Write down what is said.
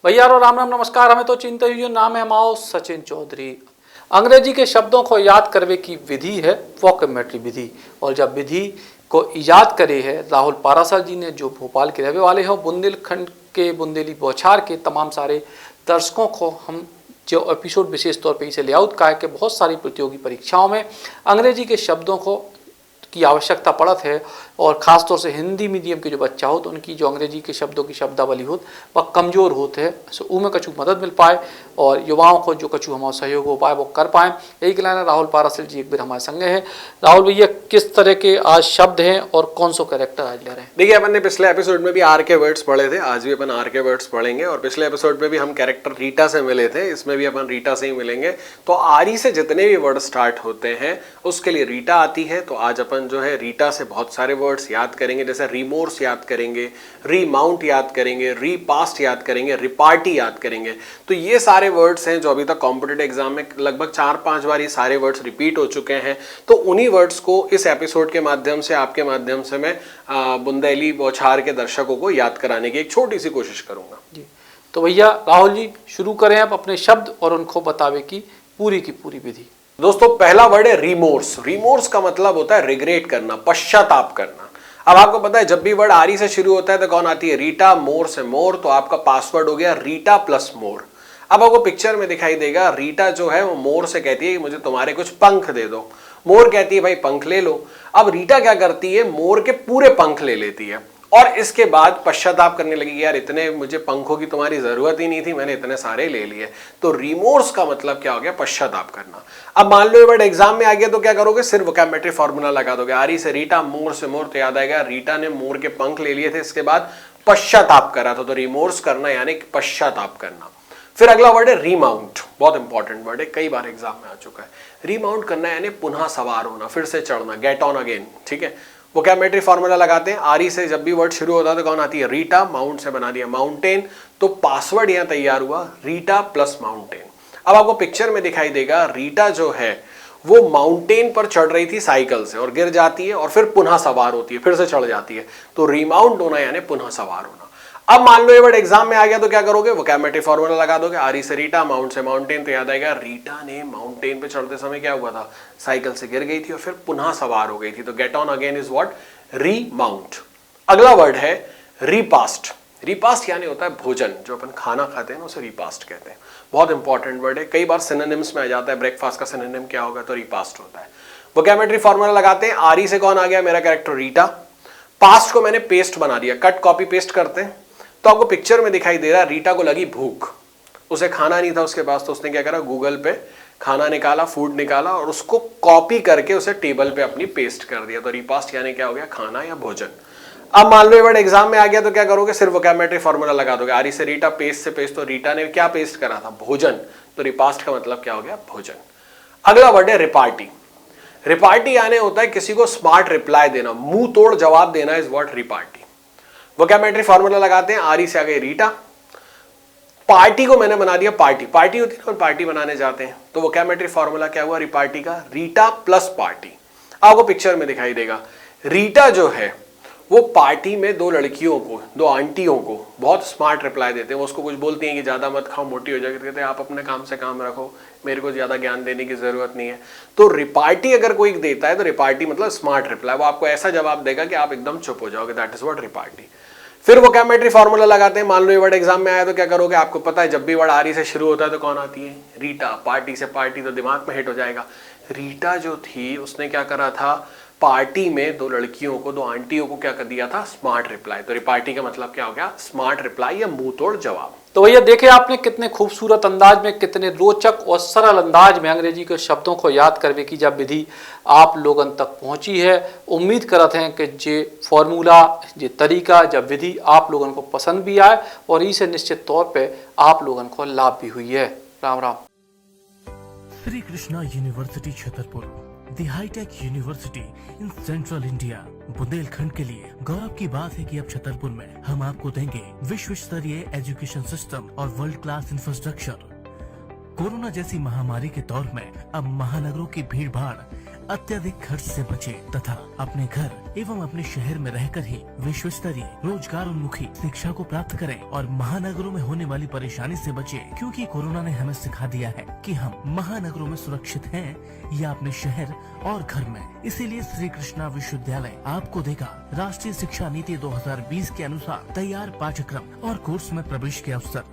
भैया राम राम नमस्कार। हमें तो चिंता हुई नाम है माओ सचिन चौधरी। अंग्रेजी के शब्दों को याद करने की विधि है वोकैब्युलरी विधि, और जब विधि को ईजाद करे है राहुल पारासर जी ने, जो भोपाल के रहने वाले हैं। बुंदेलखंड के बुंदेली बौछार के तमाम सारे दर्शकों को हम जो एपिसोड विशेष तौर पर इसे लेआउट का है कि बहुत सारी प्रतियोगी परीक्षाओं में अंग्रेजी के शब्दों को की आवश्यकता पड़त है, और ख़ास तौर से हिंदी मीडियम के जो बच्चा हो तो उनकी जो अंग्रेजी के शब्दों की शब्दावली हो वह कमज़ोर होते हैं, सो उनमें कछु मदद मिल पाए और युवाओं को जो कछु हमारा सहयोग हो पाए वो कर पाएँ। यही के लाना राहुल पारासर जी एक बार हमारे संगे हैं। राहुल भैया, किस तरह के आज शब्द हैं और कौन सा कैरेक्टर आज ले रहे हैं? देखिए, अपन ने पिछले एपिसोड में भी आर के वर्ड्स पढ़े थे, आज भी अपन आर के वर्ड्स पढ़ेंगे, और पिछले एपिसोड में भी हम कैरेक्टर रीटा से मिले थे, इसमें भी अपन रीटा से ही मिलेंगे। तो आरी से जितने भी वर्ड स्टार्ट होते हैं उसके लिए रीटा आती है। तो आज अपन जो है रीटा से बहुत सारे वर्ड्स याद करेंगे, जैसे रिमोर्स याद करेंगे, रीमाउंट याद करेंगे, रीपास्ट याद करेंगे, रिपार्टी याद करेंगे। तो ये सारे वर्ड्स हैं जो अभी तक कॉम्पिटिटिव एग्जाम में लगभग 4-5 बार ये सारे वर्ड्स रिपीट हो चुके हैं। तो उन्हीं वर्ड्स को इस एपिसोड के माध्यम से, आपके माध्यम से मैं बुंदेली बौछार के दर्शकों को याद कराने की एक छोटी सी कोशिश करूंगा जी। तो भैया राहुल जी शुरू करें आप अपने शब्द और उनको बतावे की पूरी विधि। दोस्तों, पहला वर्ड है रिमोर्स। रिमोर्स का मतलब होता है रिग्रेट करना, पश्चाताप करना। अब आपको पता है जब भी वर्ड आरी से शुरू होता है तो कौन आती है? रीटा। मोर से मोर, तो आपका पासवर्ड हो गया रीटा प्लस मोर। अब आपको पिक्चर में दिखाई देगा रीटा जो है वो मोर से कहती है कि मुझे तुम्हारे कुछ पंख दे दो। मोर कहती है भाई पंख ले लो। अब रीटा क्या करती है? मोर के पूरे पंख ले लेती है और इसके बाद पश्चाताप करने लगी, यार इतने मुझे पंखों की तुम्हारी जरूरत ही नहीं थी, मैंने इतने सारे ले लिए। तो रिमोर्स का मतलब क्या हो गया? पश्चाताप करना। अब मान लो ये वर्ड एग्जाम में आ गया तो क्या करोगे? सिर्फ वोकैब्युलरी फॉर्मूला लगा दोगे। आरी से रीटा, मोर से मोर, तो याद आएगा रीटा ने मोर के पंख ले लिए थे, इसके बाद पश्चाताप करा था। तो रिमोर्स करना यानी पश्चाताप करना। फिर अगला वर्ड है रीमाउंट। बहुत इंपॉर्टेंट वर्ड है, कई बार एग्जाम में आ चुका है। रीमाउंट करना यानी पुनः सवार होना, फिर से चढ़ना, गेट ऑन अगेन। ठीक है, वोकैब्युलरी फॉर्मूला लगाते हैं। आरी से जब भी वर्ड शुरू होता है तो कौन आती है? रीटा। माउंट से बना दिया माउंटेन, तो पासवर्ड यहां तैयार हुआ रीटा प्लस माउंटेन। अब आपको पिक्चर में दिखाई देगा रीटा जो है वो माउंटेन पर चढ़ रही थी साइकिल से और गिर जाती है और फिर पुनः सवार होती है, फिर से चढ़ जाती है। तो रीमाउंट होना यानी पुनः सवार होना। अब मान लो ये वर्ड एग्जाम में आ गया तो क्या करोगे? वोकैब्युलरी फॉर्मूला लगा दोगे। आरी से रीटा, माउंट से माउंटेन, तो याद आएगा रीटा ने माउंटेन पे चढ़ते समय क्या हुआ था? साइकिल से गिर गई थी और फिर पुनः सवार हो गई थी। तो get on again is what? Remount. अगला वर्ड है रीपास्ट। रीपास्ट यानी होता है भोजन, जो अपन खाना खाते हैं उसे रीपास्ट कहते हैं। बहुत इंपॉर्टेंट वर्ड है, कई बार सिनोनिम्स में आ जाता है। ब्रेकफास्ट का सिनोनिम क्या होगा? तो रीपास्ट होता है। वोकैब्युलरी फॉर्मूला लगाते हैं। आरी से कौन आ गया? मेरा कैरेक्टर रीटा। पास्ट को मैंने पेस्ट बना दिया, कट कॉपी पेस्ट करते हैं। तो आपको पिक्चर में दिखाई दे रहा है रीटा को लगी भूख, उसे खाना नहीं था उसके पास, तो उसने क्या करा? गूगल पे खाना निकाला, फूड निकाला और उसको कॉपी करके उसे टेबल पे अपनी पेस्ट कर दिया। तो रीपास्ट यानी क्या हो गया? खाना या भोजन। अब मान लो ये वर्ड एग्जाम में आ गया तो क्या करोगे? सिर्फ वोकैब्युलरी फॉर्मूला लगा दोगे। आरी से रीटा, पेस्ट से पेस्ट, तो रीटा ने क्या पेस्ट करा था? भोजन। तो रिपास्ट का मतलब क्या हो गया? भोजन। अगला वर्ड है रिपार्टी। रिपार्टी यानी होता है किसी को स्मार्ट रिप्लाई देना, मुंह तोड़ जवाब देना, is what? Repartee. Vocabulary formula लगाते हैं। आरी से आ गई रीटा, पार्टी को मैंने बना दिया पार्टी। पार्टी होती है ना, पार्टी बनाने जाते हैं, तो वोकैब्युलरी फॉर्मूला क्या हुआ? रिपार्टी का रीटा प्लस पार्टी। आपको पिक्चर में दिखाई देगा रीटा जो है वो पार्टी में दो लड़कियों को, दो आंटियों को बहुत स्मार्ट रिप्लाई देते हैं। वो उसको कुछ बोलती हैं कि ज्यादा मत खाओ, मोटी हो जाएगी। कहते हैं आप अपने काम से काम रखो, मेरे को ज्यादा ज्ञान देने की जरूरत नहीं है। तो रिपार्टी अगर कोई देता है तो रिपार्टी मतलब स्मार्ट रिप्लाई, वो आपको ऐसा जवाब देगा कि आप एकदम चुप हो जाओगे। That is what repartee. फिर वोकैब्युलरी फॉर्मूला लगाते हैं। मान लो ये वर्ड एग्जाम में आया तो क्या करोगे? आपको पता है जब भी वर्ड आरी से शुरू होता है तो कौन आती है? रीटा। पार्टी से पार्टी, तो दिमाग में हिट हो जाएगा। रीटा जो थी उसने क्या करा था? पार्टी में दो लड़कियों को, दो आंटियों को क्या कर दिया था? Smart reply. तो रिपार्टी का मतलब क्या हो गया? स्मार्ट रिप्लाई या मुंह तोड़ जवाब। तो भैया देखे आपने कितने खूबसूरत अंदाज में, कितने रोचक और सरल अंदाज में अंग्रेजी के शब्दों को याद करने की जब विधि आप लोगन तक पहुंची है। उम्मीद करते हैं कि ये फॉर्मूला, ये तरीका, जब विधि आप लोगन को पसंद भी आए और इसे निश्चित तौर पे आप लोगन को लाभ भी हुई है। Ram Ram. Shri Krishna university Chhatarpur, the high tech university in central India. Bundelkhand के लिए गौरव की बात है कि अब छतरपुर में हम आपको देंगे विश्व स्तरीय एजुकेशन सिस्टम और वर्ल्ड क्लास इंफ्रास्ट्रक्चर। कोरोना जैसी महामारी के दौर में अब महानगरों की भीड़ भाड़ अत्यधिक खर्च से बचे तथा अपने घर एवं अपने शहर में रहकर ही विश्व स्तरीय रोजगार उन्मुखी शिक्षा को प्राप्त करें और महानगरों में होने वाली परेशानी से बचे, क्योंकि कोरोना ने हमें सिखा दिया है कि हम महानगरों में सुरक्षित हैं या अपने शहर और घर में। इसीलिए श्री कृष्णा विश्वविद्यालय आपको देगा राष्ट्रीय शिक्षा नीति 2020 के अनुसार तैयार पाठ्यक्रम और कोर्स में प्रवेश के अवसर।